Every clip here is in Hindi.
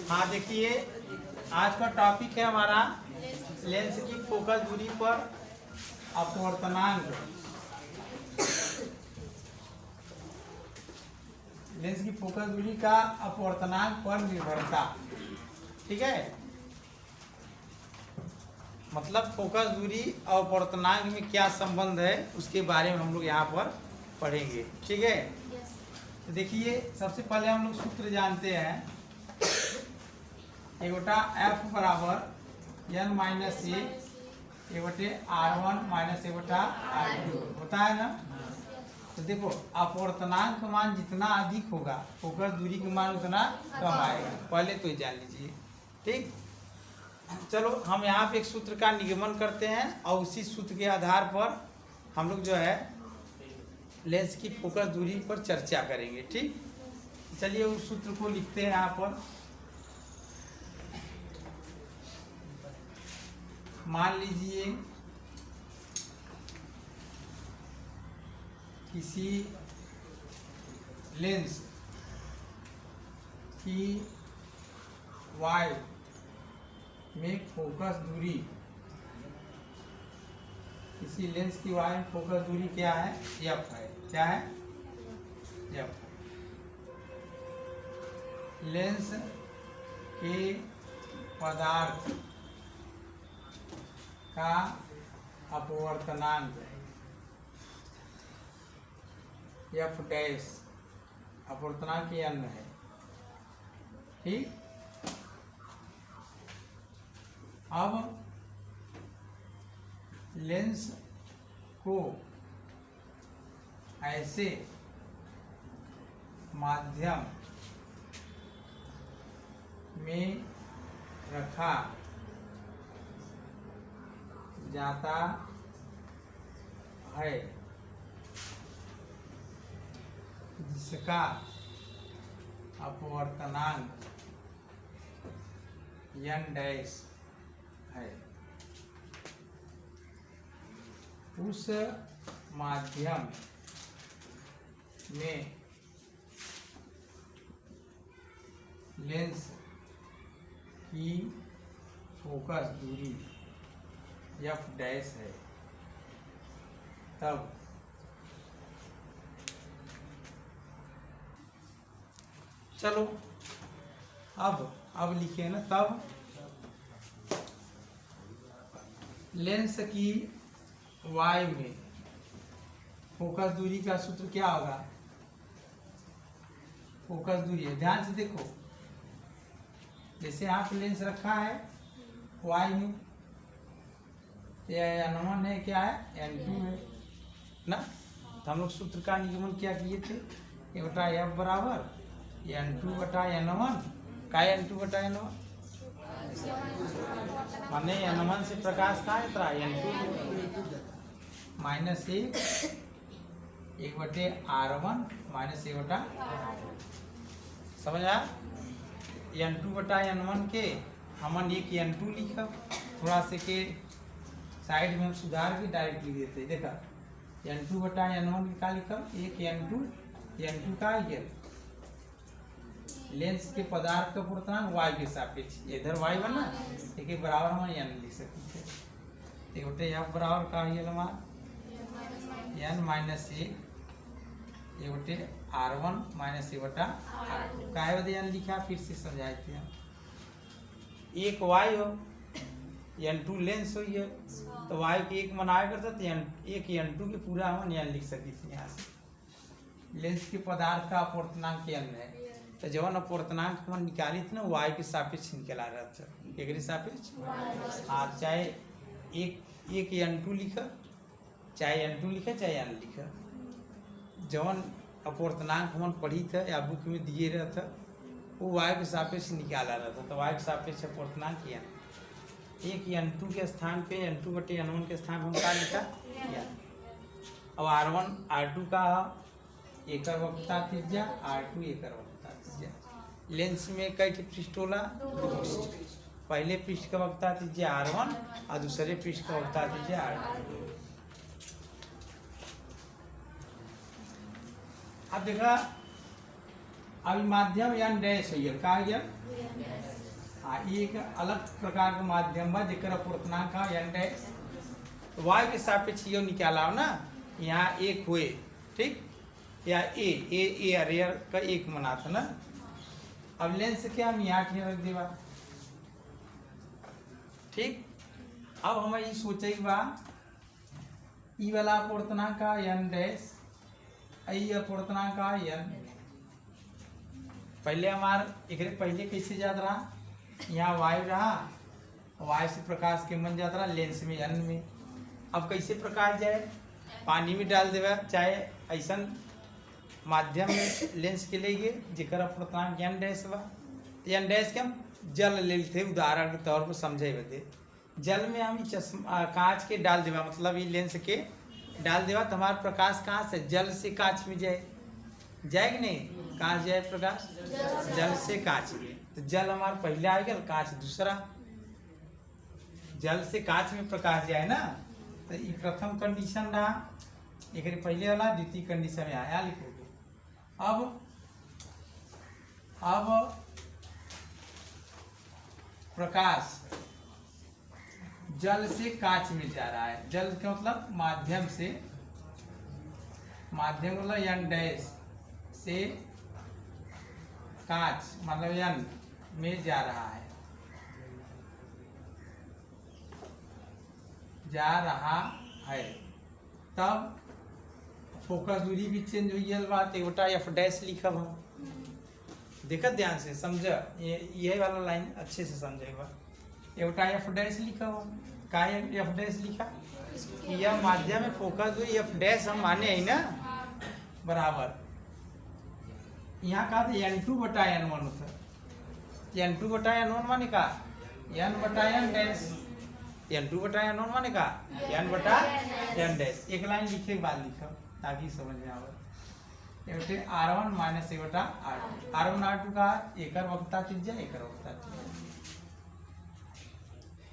हाँ देखिए, आज का टॉपिक है हमारा लेंस की फोकस दूरी पर अपवर्तनांक। लेंस की फोकस दूरी का अपवर्तनांक पर निर्भरता। ठीक है, मतलब फोकस दूरी और अपवर्तनांक में क्या संबंध है उसके बारे में हम लोग यहाँ पर पढ़ेंगे। ठीक है, तो देखिए सबसे पहले हम लोग सूत्र जानते हैं। एक बटा एफ बराबर एन माइनस ए बटे R1 माइनस ए बटा R2 होता है ना। तो देखो अपवर्तनांक मान जितना अधिक होगा फोकस दूरी का मान उतना कम आएगा, पहले तो जान लीजिए। ठीक, चलो हम यहाँ पे एक सूत्र का निगमन करते हैं और उसी सूत्र के आधार पर हम लोग जो है लेंस की फोकस दूरी पर चर्चा करेंगे। ठीक, चलिए उस सूत्र को लिखते हैं यहाँ पर। मान लीजिए किसी लेंस की y में फोकस दूरी, किसी लेंस की y में फोकस दूरी क्या है? f है। क्या है? f। लेंस के पदार्थ का अपवर्तनांक f डैश, अपवर्तनांक n है। ठीक, अब लेंस को ऐसे माध्यम में रखा जाता है जिसका अपवर्तनांक n डैश है। उस माध्यम में लेंस की फोकस दूरी f डैश है, तब चलो अब लिखे ना, तब लेंस की y में फोकस दूरी का सूत्र क्या होगा? फोकस दूरी है, ध्यान से देखो। जैसे आप लेंस रखा है y में, यह n1 है, क्या है? n2 है ना। तो हम लोग सूत्र का निगमन क्या किए थे? ए बटा एफ बराबर n2 बटा n1 का n2 बटा n1 माने n1 से प्रकाश कहाँ है? n2 माइनस एक बटे R1 माइनस ए बटा, समझ आया? n2 बटा n1 के हमन एक n2 लिखा, थोड़ा से के साइड में हम सुधार के डायरेक्ट लिख देते। देखा n2 बटा n1 का लिखा, एक n2 का ये लेंस के पदार्थ का अपवर्तनांक y के सापेक्ष, इधर y बना एक बराबर हम n लिख सकते थे। एक बटे f बराबर का ये लम्हा n माइनस एक बटे R1 माइनस ए बटा R2 का है n लिखा। फिर से समझाते हैं, एक y हो n2 लेंस हो ये, तो y के एक मनाया करता तो एक n2 के पूरा हम n लिख सकते थे। यहाँ से लेंस के पदार्थ का अपवर्तनांक n है, तो जब अपवर्तनांक हम निकाली थी ना y के सापेक्ष निकला रहा था, एक सापेक्ष। हाँ, चाहे एक n2 लिखा, चाहे n2 लिखा, चाहे n लिखा, जवन अपवर्तनांक हम पढ़ी था या बुक में दिए रहा था वो y के सापेक्ष निकाला रहा था। तो y के सापेक्ष अपवर्तनांक n, एक n2 के स्थान पे n2 बटे n1 के स्थान पर हम क्या लिखा n। अब R1 R2 का एकर वक्रता त्रिज्या, R2 एकर वक्रता त्रिज्या। लेंस में कई पृष्ठ होला? पहले पृष्ठ का वक्रता त्रिज्या R1 और दूसरे पृष्ठ का वक्रता त्रिज्या R2। अब देखा अभी माध्यम n डैश है, का हाँ, ये एक अलग प्रकार का माध्यम बा जेकर अपूर्णांक का एन डैश वाई के सापेक्ष यो निकाला हो ना, यहाँ एक हुए, ठीक, या ए अरेयर का एक मना था ना। अब लेंस क्या हम यहाँ रख देवा, ठीक। अब हम ये सोचे बा ई वाला अपूर्णांक का एन डैश आई अपूर्णांक का एन, पहले हमारे एक पहले कैसे जात रहा, यहाँ वायु रहा, वायु से प्रकाश के मन जाता रहा लेंस में एन में। अब कैसे प्रकाश जाए, पानी में डाल देवा चाहे ऐसा माध्यम में लेंस के लिए जेकर अपूर्णांक एन डैश बा। एन डैश के हम जल ले थे उदाहरण के तौर पर समझे बदे, जल में हम चश्मा कांच के डाल देवा, मतलब ये लेंस के डाल देवा तो हमारा प्रकाश कहाँ से, जल से कांच में जाए, जाए कि नहीं, कहाँ जाए प्रकाश, जल से कांच में। तो जल हमारा पहले आ गया, कांच दूसरा, जल से कांच में प्रकाश जाए ना, तो ये प्रथम कंडीशन रहा, एक पहले वाला द्वितीय कंडीशन में आया लिखोगे। अब प्रकाश जल से कांच में जा रहा है, जल का मतलब माध्यम से, माध्यम मतलब एन डैश से कांच मतलब एन में जा रहा है, तब फोकस दूरी भी चेंज हुई है, बात एक एफ डैश लिखा हम, देखा ध्यान से समझ, ये वाला लाइन अच्छे से समझेगा। एवटा एफ डैश लिखा हो, का एफ डैश लिखा, यह माध्यम में फोकस हुई, एफ डैश हम माने है ना बराबर, यहाँ का N2/N1 होता है, N2/N1 माने का N/N डैश, N2/N1 माने का N/N डैश। एक लाइन लिखे के बाद लिखो ताकि समझ में आवे। R1 minus R2, R1 R2 का एकर वक्ता त्रिज्या एकर वक्ता त्रिज्या,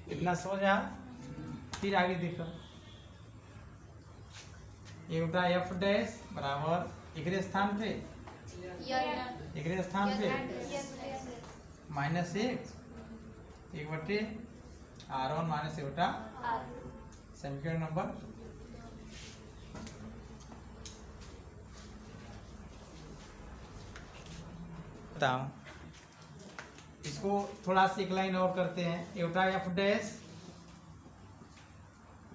इतना समझ आ। फिर आगे देखो, एफ डैश बराबर एकरे स्थान पे माइनस एक बटे R1 माइनस समीकरण नंबर बताऊं, इसको थोड़ा सी एक लाइन और करते हैं। एवटा एफ डैश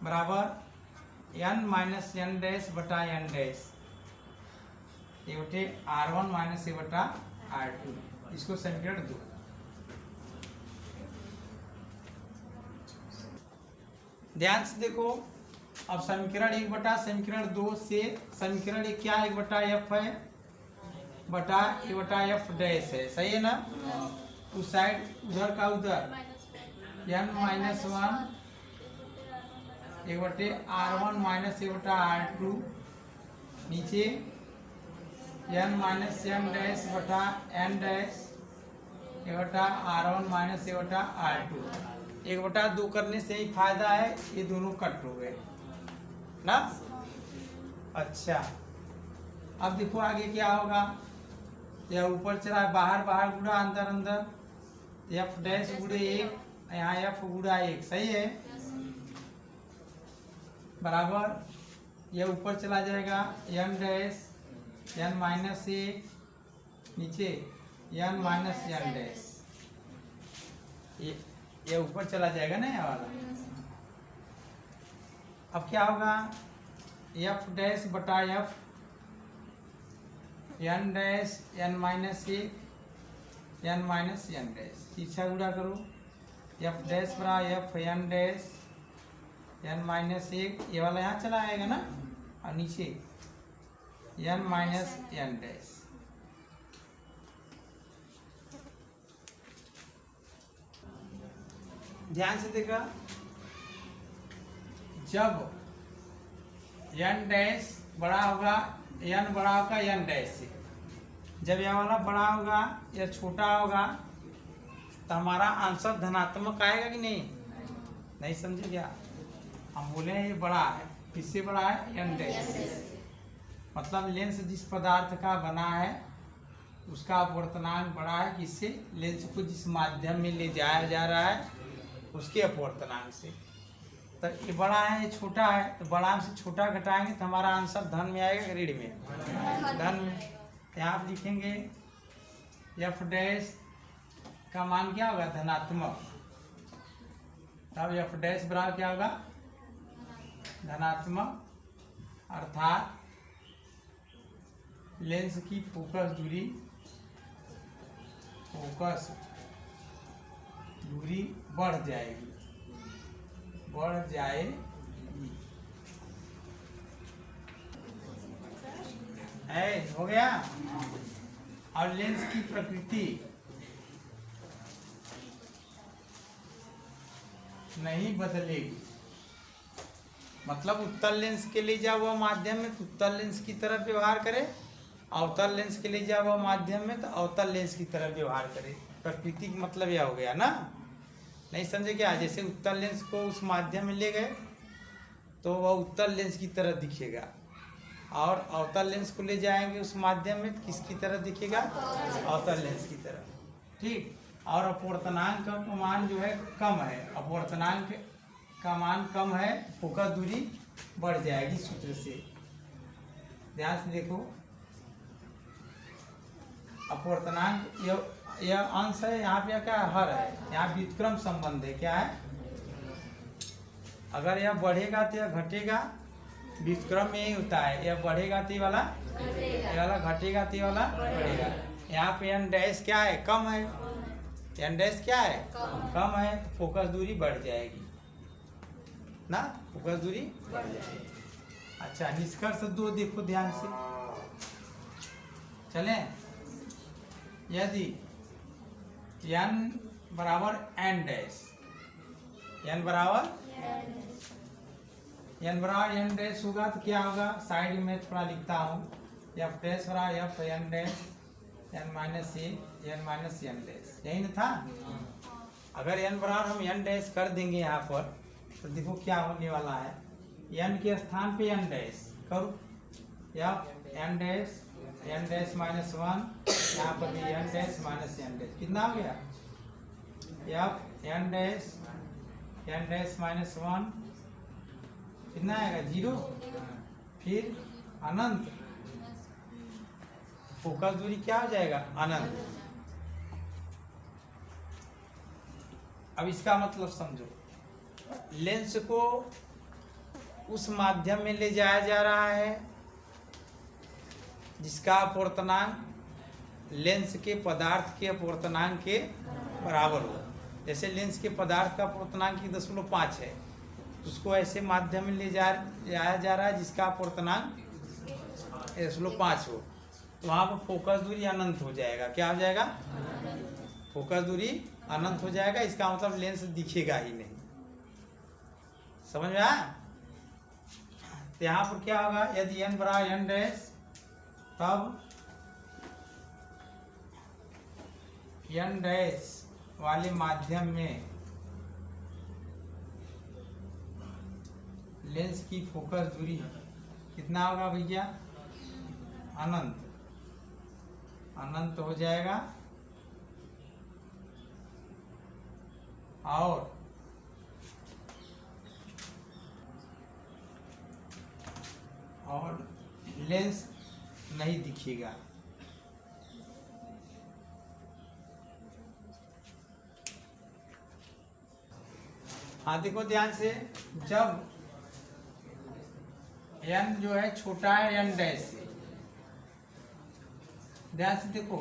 बराबर एन माइनस एन डैश बटा एन डैश, एवटे R1 माइनस ए बटा R2, इसको समीकरण 2। ध्यान से देखो, अब समीकरण 1 बटा समीकरण 2 से समीकरण 1 क्या 1 बटा एफ है बटा ए बटा एफ डैश है, सही है ना। उस साइड उधर का उधर n माइनस 1 एक बटे R1 माइनस ए बटा R2, नीचे n माइनस n डैश बटा n डैश ए बटा R1 माइनस ए बटा R2। 1/2 करने से ही फायदा है, ये दोनों कट हो गए ना। अच्छा, अब देखो आगे क्या होगा, यह ऊपर चला बाहर बाहर गुड़ा अंदर अंदर, एफ डैश गुड़े 1, यहाँ एफ गुड़ा 1, सही है बराबर, यह ऊपर चला जाएगा n डैश n माइनस 1, नीचे n माइनस n डैश, ये ऊपर चला जाएगा ना यह वाला। अब क्या होगा, एफ डैश बटा F n dash n minus 1 n minus n dash, पीछा गुड़ा करो, एफ डैश बरा F n dash n minus 1, ये वाला यहाँ चला आएगा ना, और नीचे n माइनस n डैश। ध्यान से देखा, जब n डैश बड़ा होगा, n बड़ा होगा n डैश से, जब यह वाला बड़ा होगा या छोटा होगा तो हमारा आंसर धनात्मक आएगा कि नहीं, नहीं समझे क्या। हम बोले ये बड़ा है, किससे बड़ा है, n डैश से, मतलब लेंस जिस पदार्थ का बना है उसका अपवर्तनांक बड़ा है किससे? लेंस को जिस माध्यम में ले जाया जा रहा है उसके अपवर्तनांक से। तो ये बड़ा है, ये छोटा है, तो बड़ा से छोटा घटाएंगे तो हमारा आंसर धन में आएगा, ऋण में? धन में। यहाँ आप लिखेंगे एफ डैश का मान क्या होगा? धनात्मक। तब एफ डैश बराबर क्या होगा? धनात्मक, अर्थात लेंस की फोकस दूरी बढ़ जाएगी। हो गया। और लेंस की प्रकृति नहीं बदलेगी। मतलब उत्तल लेंस के लिए जब वह माध्यम में तो उत्तल लेंस की तरह व्यवहार करे, अवतल लेंस के लिए जब वह माध्यम में तो अवतल लेंस की तरह व्यवहार करे। प्रकृति का मतलब यह हो गया ना, नहीं समझे क्या? जैसे उत्तल लेंस को उस माध्यम में ले गए तो वह उत्तल लेंस की तरह दिखेगा, और अवतल लेंस को ले जाएंगे उस माध्यम में तो किसकी तरह दिखेगा? अवतल लेंस की तरह। ठीक। और अपवर्तनांक का मान जो है कम है, अपवर्तनांक का मान कम है, फोकस दूरी बढ़ जाएगी सूत्र से। ध्यान से देखो, अपवर्तनांक यह अंश है, यहाँ पे क्या हर है, यहाँ व्युत्क्रम संबंध है। क्या है? अगर यह बढ़ेगा तो यह घटेगा, व्युत्क्रम में यही होता है, यह बढ़ेगा तो ये वाला घटेगा तो ये वाला बढ़ेगा। यहाँ पे एन डैश क्या है? कम है। एन डैश क्या है? कम है, तो फोकस दूरी बढ़ जाएगी ना, फोकस दूरी बढ़ जाएगी। अच्छा, निष्कर्ष 2 देखो ध्यान से। चलें, यदि n बराबर n डैश, n बराबर n डैश होगा तो क्या होगा? साइड में थोड़ा लिखता हूँ, एफ डैश बराबर F n dash n minus A n minus n dash, यही ना था? अगर n बराबर हम n डैश कर देंगे यहाँ पर तो देखो क्या होने वाला है। n के स्थान पे n डैश करो, एफ n डैश माइनस 1, यहाँ पर भी n dash minus n dash, कितना हो गया? एफ n डैश माइनस 1 कितना आएगा? 0, फिर अनंत, फोकस दूरी क्या हो जाएगा? अनंत। अब इसका मतलब समझो, लेंस को उस माध्यम में ले जाया जा रहा है जिसका अपवर्तनांक लेंस के पदार्थ के अपवर्तनांक के बराबर हो। जैसे लेंस के पदार्थ का अपवर्तनांक 0.5 है, उसको ऐसे माध्यम में ले जाया जा रहा है जिसका अपवर्तनांक 0.5 हो, तो वहाँ पर फोकस दूरी अनंत हो जाएगा। क्या हो जाएगा? फोकस दूरी अनंत हो जाएगा। इसका मतलब लेंस दिखेगा ही नहीं। समझ में आया? तो यहाँ पर क्या होगा? यदि n बराबर n डैश, तब n डैश वाले माध्यम में लेंस की फोकस दूरी कितना होगा भैया? अनंत हो जाएगा। और लेंस नहीं दिखेगा। हाँ देखो ध्यान से, जब n जो है छोटा है n डैश से, ध्यान से देखो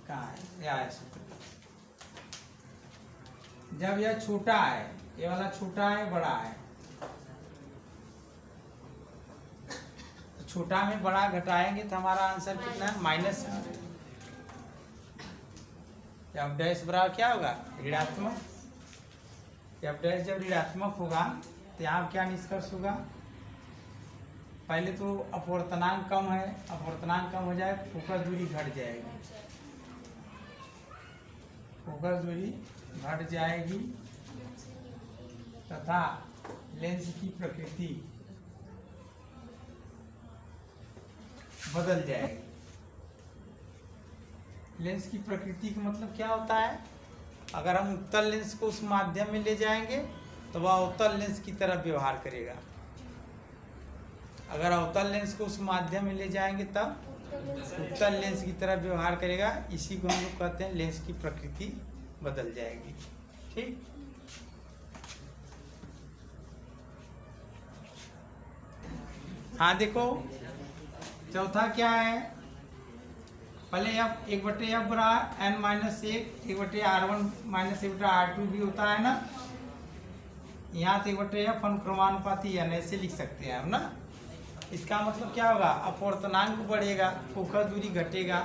कहाँ है, यह है सूत्र। जब यह छोटा है, ये वाला छोटा है बड़ा है, तो छोटा में बड़ा घटाएंगे तो हमारा आंसर कितना है? माइनस। एफ डैश बराबर क्या होगा? ऋणात्मक। एफ डैश जब ऋणात्मक होगा तो यहाँ क्या निष्कर्ष होगा? पहले तो अपवर्तनांक कम है, अपवर्तनांक कम हो जाए, फोकस दूरी घट जाएगी, फोकस दूरी घट जाएगी तथा लेंस की प्रकृति बदल जाएगी। लेंस की प्रकृति का मतलब क्या होता है? अगर हम उत्तल लेंस को उस माध्यम में ले जाएंगे तो वह अवतल लेंस की तरह व्यवहार करेगा। अगर अवतल लेंस को उस माध्यम में ले जाएंगे तब उत्तल लेंस की तरह व्यवहार करेगा। इसी को हम लोग कहते हैं लेंस की प्रकृति बदल जाएगी। ठीक, हाँ देखो चौथा क्या है? पहले एफ 1/f बराबर n minus 1/r1 minus 1/r2 भी होता है ना। यहाँ तो 1/f अनुक्रमानुपाती n ऐसे लिख सकते हैं हम ना। इसका मतलब क्या होगा? अपवर्तनांक बढ़ेगा, फोकस दूरी घटेगा,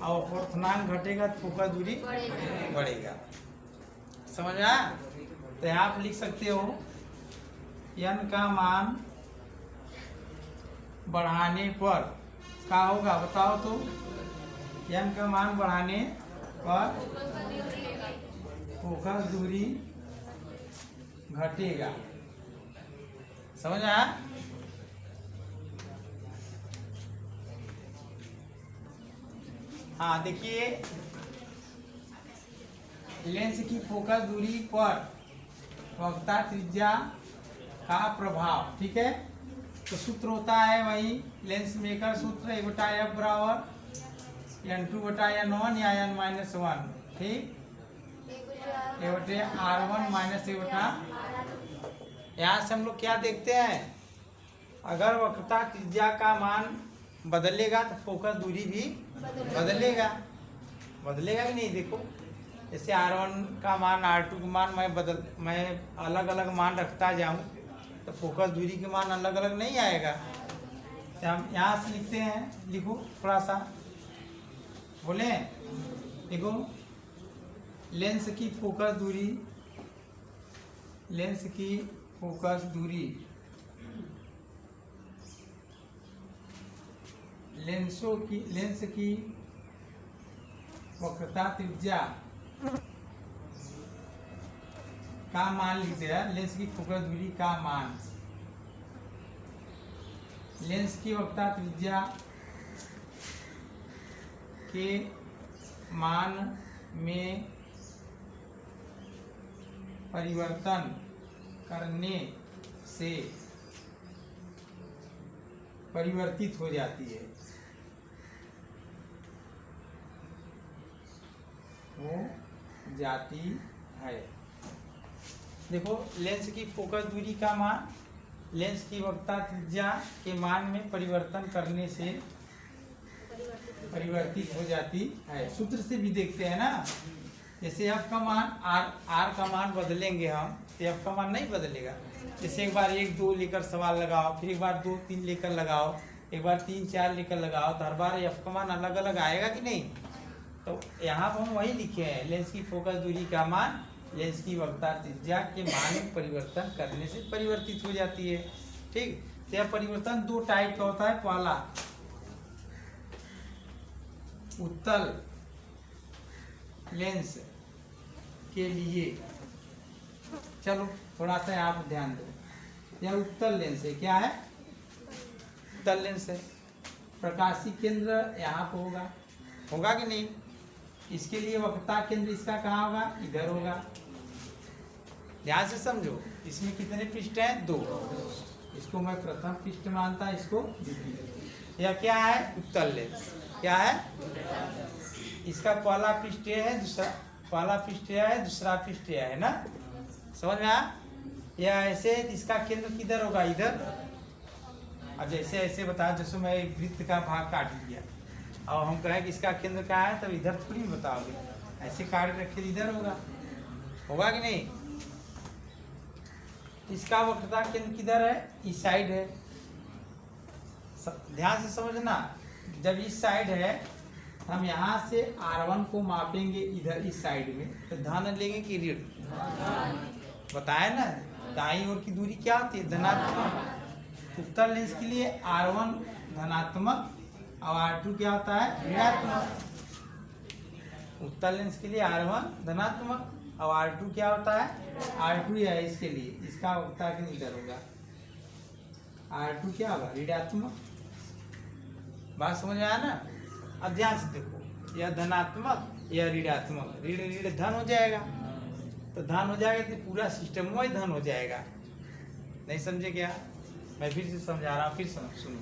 और अपवर्तनांक घटेगा तो फोकस दूरी बढ़ेगा। समझ में आया? तो यहाँ आप लिख सकते हो n का मान बढ़ाने पर क्या होगा बताओ तो? n का मान बढ़ाने पर फोकस दूरी घटेगा। समझ आया? हाँ देखिए, लेंस की फोकस दूरी पर वक्रता त्रिज्या का प्रभाव। ठीक है, तो सूत्र होता है वही लेंस मेकर सूत्र 1/f बराबर n2/n1 या n-1। ठीक, 1/r1 माइनस 1/। यहाँ से हम लोग क्या देखते हैं? अगर वक्रता त्रिज्या का मान बदलेगा तो फोकस दूरी भी बदलेगा। बदलेगा कि नहीं? देखो जैसे R1 का मान R2 का मान मैं अलग अलग मान रखता जाऊं तो फोकस दूरी के मान अलग अलग नहीं आएगा। तो हम यहाँ से लिखते हैं, लिखो थोड़ा सा बोले। देखो लेंस की फोकस दूरी, लेंस की फोकस दूरी लेंस की वक्रता त्रिज्या का मान लिखते हैं। लेंस की फोकस दूरी का मान, लेंस की वक्रता त्रिज्या के मान में परिवर्तन करने से परिवर्तित हो जाती है, हो जाती है। देखो लेंस की फोकस दूरी का मान लेंस की वक्रता त्रिज्या के मान में परिवर्तन करने से परिवर्तित हो जाती है। सूत्र से भी देखते हैं ना। जैसे f का मान r का मान बदलेंगे हम तो f का मान नहीं बदलेगा। जैसे एक बार 1 2 लेकर सवाल लगाओ, फिर एक बार 2 3 लेकर लगाओ, एक बार 3 4 लेकर लगाओ, तो हर बार f का मान अलग अलग आएगा कि नहीं? तो यहाँ पर हम वही लिखे हैं, लेंस की फोकस दूरी का मान लेंस की वक्रता त्रिज्या के मान में परिवर्तन करने से परिवर्तित हो जाती है। ठीक, तो यह परिवर्तन दो टाइप का होता है। पहला उत्तल लेंस के लिए, चलो थोड़ा सा यहाँ पर ध्यान दो। यह उत्तल लेंस है। क्या है? उत्तल लेंस है। प्रकाशीय केंद्र यहाँ पर होगा, होगा कि नहीं? इसके लिए वक्रता केंद्र इसका कहाँ होगा? इधर होगा। ध्यान से समझो, इसमें कितने पृष्ठ हैं? 2। इसको मैं प्रथम पृष्ठ मानता, इसको द्वितीय। यह क्या है? उत्तल लेंस। क्या है? इसका पहला पृष्ठ है, दूसरा पहला पृष्ठ है, दूसरा पृष्ठ है ना। समझ में आया? यह ऐसे, इसका केंद्र किधर होगा? इधर। अब जैसे ऐसे बताओ, जैसे मैं एक वृत्त का भाग काट लिया और हम कहें कि इसका केंद्र कहाँ है, तब इधर थोड़ी बताओगे। ऐसे काट रखे इधर होगा, होगा कि नहीं? इसका वक्रता केंद्र किधर है? इस साइड है। ध्यान से समझना, जब इस साइड है हम यहाँ से R1 को मापेंगे इधर इस साइड में, तो धन लेंगे कि ऋण? बताए ना, दाईं ओर की दूरी क्या होती है? धनात्मक। उत्तल लेंस के लिए R1 धनात्मक और R2 क्या होता है? ऋणात्मक। उत्तल लेंस के लिए R1 धनात्मक और R2 क्या होता है? R2 है इसके लिए, इसका वक्रता केंद्र इधर होगा। R2 क्या होगा? ऋणात्मक। बात समझ आया ना? अब ध्यान से देखो, या धनात्मक या ऋणात्मक, ऋण ऋण धन हो जाएगा, तो धन हो जाएगा तो पूरा सिस्टम वही धन हो जाएगा। नहीं समझे क्या? मैं फिर से समझा रहा हूँ, फिर सुनो।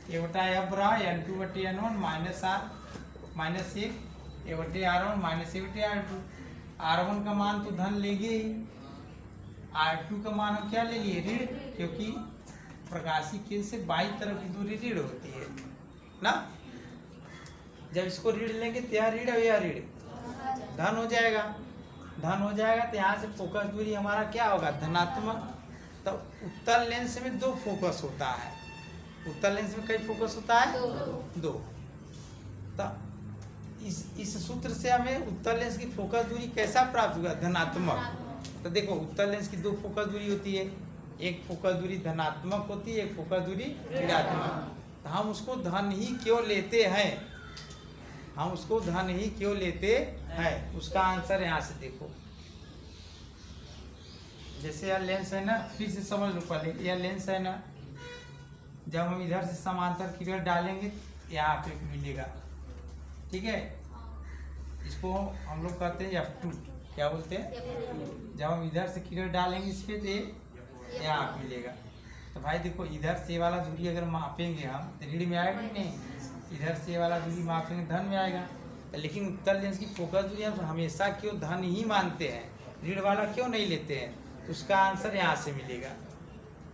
ये बटा एफ रहा n2 बटे n1 माइनस आर माइनस एक ये बटे r1 माइनस ए बटे r2। r1 का मान तो धन लेंगे ही, r2 का मान हम क्या ले लिए ऋण, क्योंकि प्रकाशीय केंद्र से बाई तरफ की दूरी ऋण होती है ना। जब इसको ऋण लेंगे तो यह ऋण या ऋण धन हो जाएगा, धन हो जाएगा तो यहाँ से फोकस दूरी हमारा क्या होगा धनात्मक। तो उत्तल लेंस में दो फोकस होता है, उत्तल लेंस में कई फोकस होता है दो। तो इस सूत्र से हमें उत्तल लेंस की फोकस दूरी कैसा प्राप्त हुआ धनात्मक। तो देखो उत्तल लेंस की दो फोकस दूरी होती है, एक फोकस दूरी धनात्मक होती है, एक फोकस दूरी ऋणात्मक। तो हम उसको धन ही क्यों लेते हैं, हम उसको धन ही क्यों लेते हैं, उसका आंसर यहाँ से देखो। जैसे यह लेंस है ना, फिर से समझ लो पहले, यह लेंस है ना, जब हम इधर से समांतर किरण डालेंगे यहाँ पे मिलेगा, ठीक है। इसको हम लोग कहते हैं F2, क्या बोलते हैं। जब हम इधर से किरण डालेंगे इस पे तो यहाँ पे मिलेगा। तो भाई देखो इधर से वाला दूरी अगर मापेंगे हम तो ऋण में आएगा कि नहीं, इधर से वाला दूरी मापेंगे धन में आएगा। लेकिन उत्तल लेंस की फोकस दूरी हम हमेशा क्यों धन ही मानते हैं, ऋण वाला क्यों नहीं लेते हैं, तो उसका आंसर यहाँ से मिलेगा।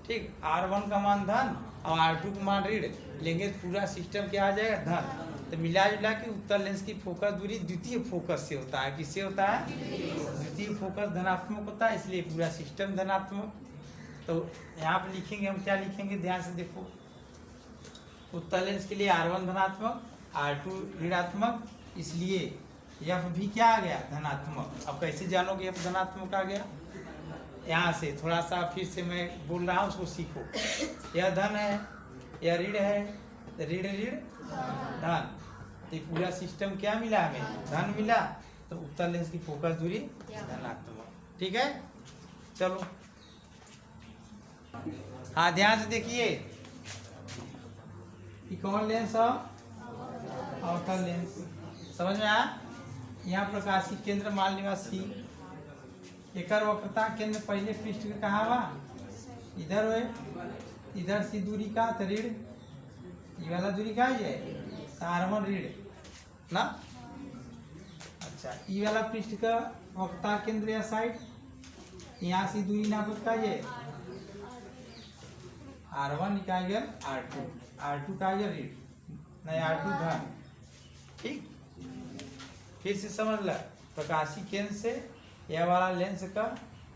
ठीक, R1 का मान धन और R2 का मान ऋण लेंगे तो पूरा सिस्टम क्या आ जाएगा धन। तो मिला जुला के उत्तल लेंस की फोकस दूरी द्वितीय फोकस से होता है, किससे होता है, द्वितीय फोकस धनात्मक होता है, इसलिए पूरा सिस्टम धनात्मक। तो यहाँ पे लिखेंगे हम, क्या लिखेंगे ध्यान से देखो। उत्तल लेंस के लिए R1 धनात्मक R2 ऋणात्मक, इसलिए F भी क्या आ गया धनात्मक। अब कैसे जानोगे F धनात्मक आ गया, यहाँ से थोड़ा सा फिर से मैं बोल रहा हूँ उसको सीखो। यह धन है, यह ऋण है, तो ऋण ऋण धन, तो पूरा सिस्टम क्या मिला हमें धन मिला। तो उत्तल लेंस की फोकस दूरी धनात्मक, ठीक है। चलो हाँ ध्यान से देखिए, कौन लेंस है अवतल लेंस, समझ में आया। यहाँ प्रकाशीय केंद्र मान लिया C, एकर वक्रता केंद्र पहले पृष्ठ के कहाँ बा, इधर है, इधर से दूरी का तो ऋण, ये वाला दूरी का है R1 ऋण ना। अच्छा ये वाला पृष्ठ का वक्रता केंद्र या साइड, यहाँ से दूरी नापत का ये R1 इकाई R2, R2 का ये ऋण नहीं R2 धन, ठीक। फिर से समझ ला, प्रकाशीय केंद्र से यह वाला लेंस का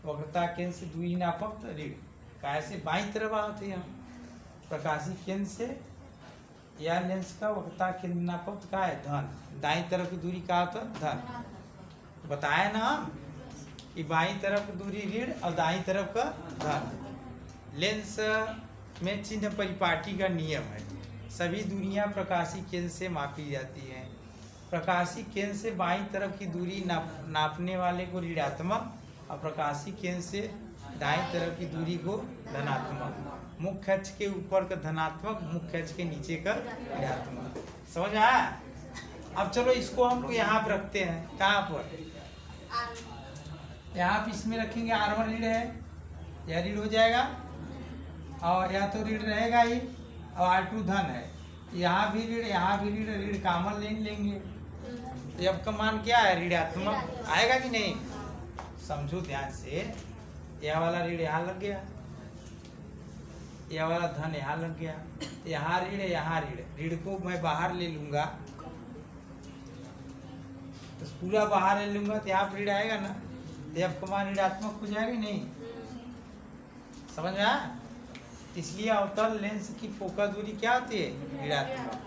वक्रता केंद्र से दूरी नापक ऋण, कैसे बाई तरफ आते हैं। प्रकाशीय केंद्र से यह लेंस का वक्रता केंद्र नापक का है धन, दाई तरफ की दूरी का होता धन। बताया ना हम कि बाई तरफ की दूरी ऋण और दाई तरफ का धन। लेंस में चिन्ह परिपाटी का नियम है, सभी दूरियां प्रकाशीय केंद्र से मापी जाती हैं। प्रकाशीय केंद्र से बाईं तरफ की दूरी नापने वाले को ऋणात्मक और प्रकाशीय केंद्र से दाईं तरफ की दूरी को धनात्मक। मुख्य अक्ष के ऊपर का धनात्मक, मुख्य अक्ष के नीचे का ऋणात्मक। समझ आया। अब चलो इसको हम लोग यहाँ पर रखते हैं, कहाँ पर, यहाँ पे इसमें रखेंगे R1 ऋण है, यह ऋण हो जाएगा और या तो ऋण रहेगा ही, और R2 धन है, यहाँ भी ऋण, यहाँ भी ऋण, ऋण कॉमन ले लेंगे। तो F का मान क्या है ऋणात्मक आएगा कि नहीं, समझो ध्यान से। यह वाला ऋण यहाँ लग गया, यह वाला धन यहाँ लग गया, यहाँ ऋण, यहाँ ऋण, ऋण को मैं बाहर ले लूंगा तो पूरा बाहर ले लूंगा तो यहाँ ऋण आएगा ना, तो F का मान ऋणात्मक हो जाएगा नहीं, समझ में आया। इसलिए अवतल लेंस की फोकस दूरी क्या होती है ऋणात्मक।